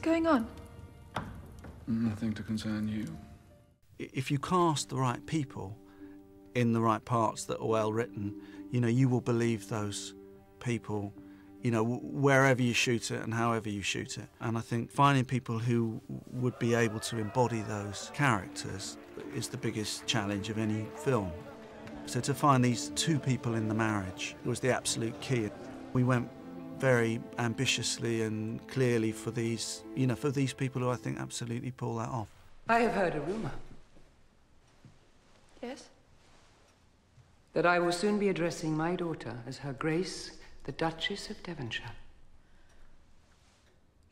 going on? Nothing to concern you. If you cast the right people in the right parts that are well written, you know, you will believe those people, you know, wherever you shoot it and however you shoot it. And I think finding people who would be able to embody those characters is the biggest challenge of any film. So to find these two people in the marriage was the absolute key. We went very ambitiously and clearly for these, you know, for these people who I think absolutely pull that off. I have heard a rumour. Yes? That I will soon be addressing my daughter as Her Grace, the Duchess of Devonshire.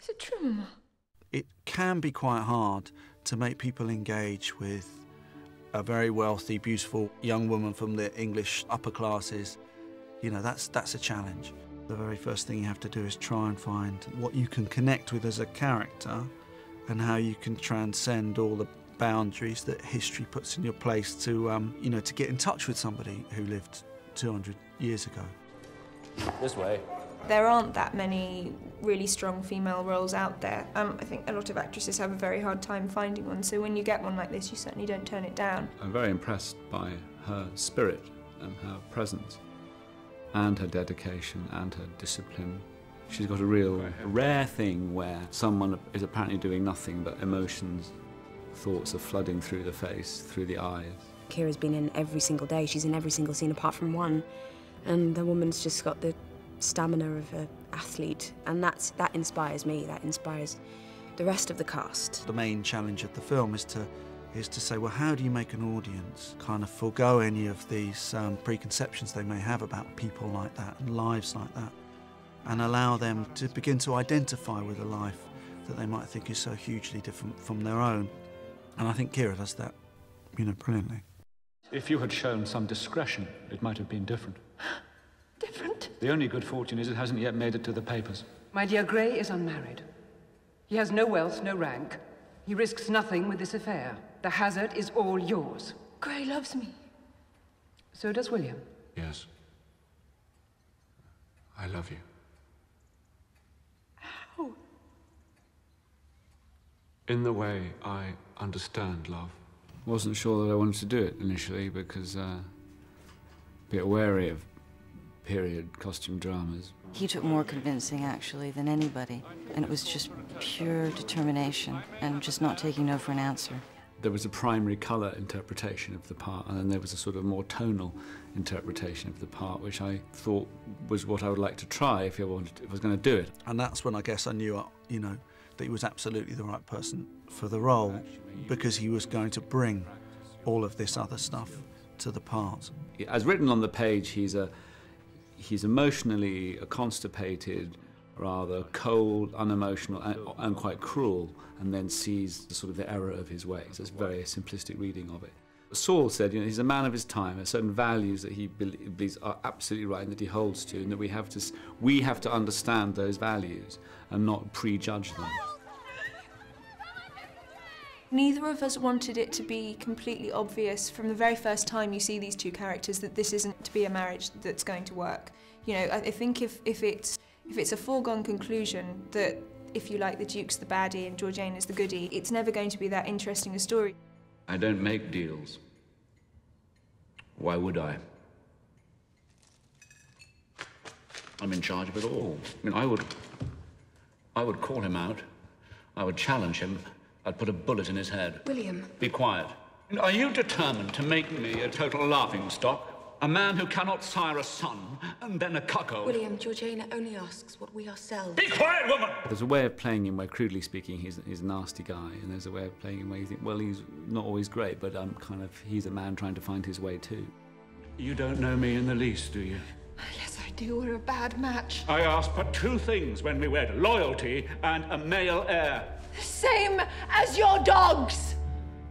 Is it true, Mama? It can be quite hard to make people engage with a very wealthy, beautiful young woman from the English upper classes. You know, that's a challenge. The very first thing you have to do is try and find what you can connect with as a character and how you can transcend all the boundaries that history puts in your place to, you know, to get in touch with somebody who lived 200 years ago. This way. There aren't that many really strong female roles out there. I think a lot of actresses have a very hard time finding one, so when you get one like this, you certainly don't turn it down. I'm very impressed by her spirit and her presence and her dedication and her discipline. She's got a real rare thing where someone is apparently doing nothing but emotions, thoughts are flooding through the face, through the eyes. Kira's been in every single day. She's in every single scene apart from one. And the woman's just got the stamina of an athlete. And that inspires me, that inspires the rest of the cast. The main challenge of the film is to say, well, how do you make an audience kind of forego any of these preconceptions they may have about people like that and lives like that, and allow them to begin to identify with a life that they might think is so hugely different from their own. And I think Kira does that, you know, brilliantly. If you had shown some discretion, it might have been different. Different? The only good fortune is it hasn't yet made it to the papers. My dear Gray is unmarried. He has no wealth, no rank. He risks nothing with this affair. The hazard is all yours. Gray loves me. So does William. Yes. I love you. How? In the way I understand love. Wasn't sure that I wanted to do it initially because a bit wary of period costume dramas. He took more convincing, actually, than anybody. And it was just pure determination and just not taking no for an answer. There was a primary colour interpretation of the part, and then there was a sort of more tonal interpretation of the part, which I thought was what I would like to try if I was going to do it. And that's when I guess I knew, you know, that he was absolutely the right person for the role, because he was going to bring all of this other stuff to the part. As written on the page, he's emotionally constipated, rather cold, unemotional, and quite cruel, and then sees the sort of the error of his ways. That's a very simplistic reading of it. Saul said, you know, he's a man of his time. There are certain values that he believes are absolutely right and that he holds to, and that we have to understand those values and not prejudge them. Neither of us wanted it to be completely obvious from the very first time you see these two characters that this isn't to be a marriage that's going to work. You know, I think if it's a foregone conclusion that, if you like, the Duke's the baddie and Georgiana is the goodie, it's never going to be that interesting a story. I don't make deals. Why would I? I'm in charge of it all. I mean, I would call him out. I would challenge him. I'd put a bullet in his head. William. Be quiet. Are you determined to make me a total laughingstock? A man who cannot sire a son and then a cuckold? William, Georgiana only asks what we ourselves... Be quiet, woman! There's a way of playing him where, crudely speaking, he's a nasty guy, and there's a way of playing him where you think, well, he's not always great, but he's a man trying to find his way too. You don't know me in the least, do you? Yes, I do. We're a bad match. I asked for two things when we wed: loyalty and a male heir. Same as your dogs!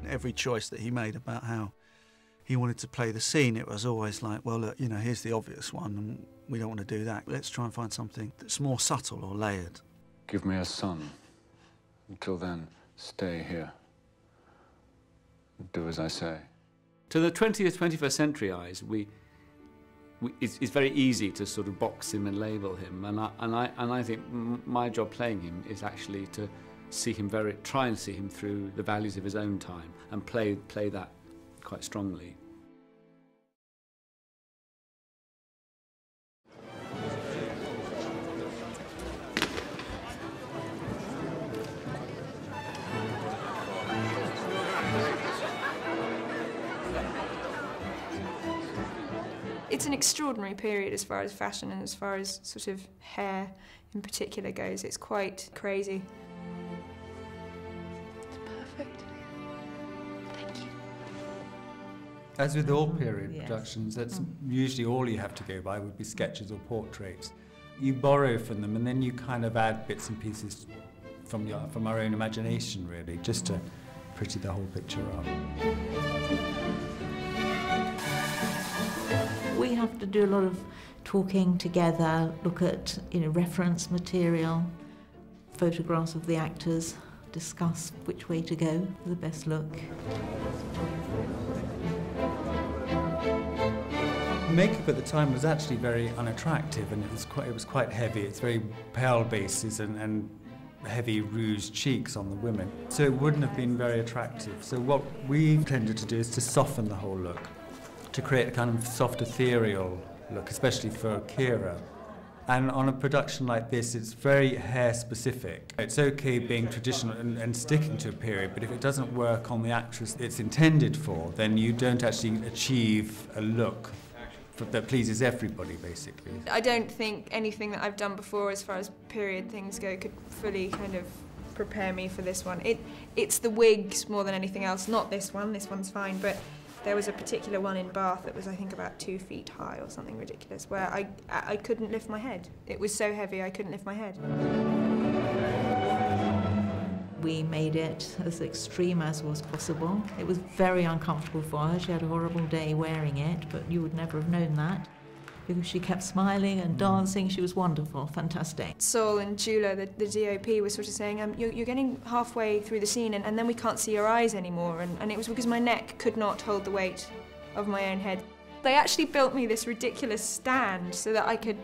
Every choice that he made about how he wanted to play the scene, it was always like, well, look, you know, here's the obvious one, and we don't want to do that. Let's try and find something that's more subtle or layered. Give me a son. Until then, stay here. Do as I say. To the 20th, 21st century eyes, it's very easy to sort of box him and label him, and I think my job playing him is actually to try and see him through the values of his own time and play that quite strongly. It's an extraordinary period as far as fashion and as far as sort of hair in particular goes. It's quite crazy. It's perfect. Thank you. As with all period productions, that's usually all you have to go by would be sketches or portraits. You borrow from them and then you kind of add bits and pieces from our own imagination, really, just to pretty the whole picture up. We have to do a lot of talking together, look at reference material, photographs of the actors, discuss which way to go for the best look. Makeup at the time was actually very unattractive, and it was quite heavy. It's very pale bases and heavy rouged cheeks on the women, so it wouldn't have been very attractive. So what we tended to do is to soften the whole look, to create a kind of soft ethereal look, especially for Kira. And on a production like this, it's very hair specific. It's okay being traditional and sticking to a period, but if it doesn't work on the actress it's intended for, then you don't actually achieve a look that pleases everybody, basically. I don't think anything that I've done before as far as period things go could fully kind of prepare me for this one. It's the wigs more than anything else, not this one's fine, but there was a particular one in Bath that was, I think, about 2 feet high or something ridiculous, where I couldn't lift my head. It was so heavy I couldn't lift my head. We made it as extreme as was possible. It was very uncomfortable for her. She had a horrible day wearing it, but you would never have known that, because she kept smiling and dancing. She was wonderful, fantastic. Saul and Jula, the DOP, was sort of saying, you're getting halfway through the scene and then we can't see your eyes anymore, and it was because my neck could not hold the weight of my own head. They actually built me this ridiculous stand so that I could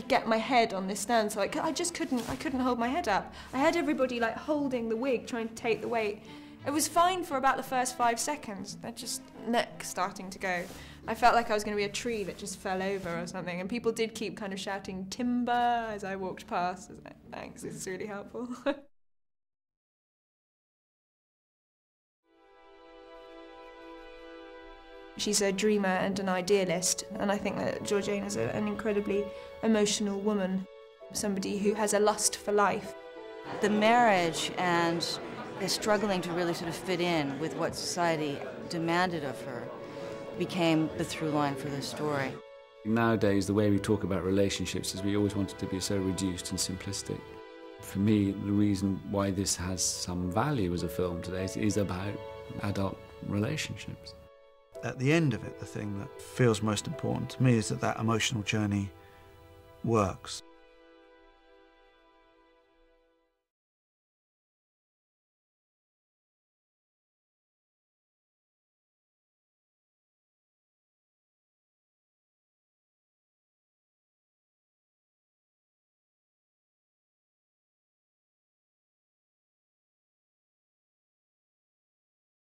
get my head on this stand, so I couldn't hold my head up. I had everybody like holding the wig, trying to take the weight. It was fine for about the first 5 seconds, then just neck starting to go. I felt like I was going to be a tree that just fell over or something, and people did keep kind of shouting timber as I walked past. I was like, thanks, this is really helpful. She's a dreamer and an idealist, and I think that Georgiana is an incredibly emotional woman, somebody who has a lust for life. The marriage and the struggling to really sort of fit in with what society demanded of her became the through line for the story. Nowadays, the way we talk about relationships is we always want it to be so reduced and simplistic. For me, the reason why this has some value as a film today is about adult relationships. At the end of it, the thing that feels most important to me is that emotional journey works.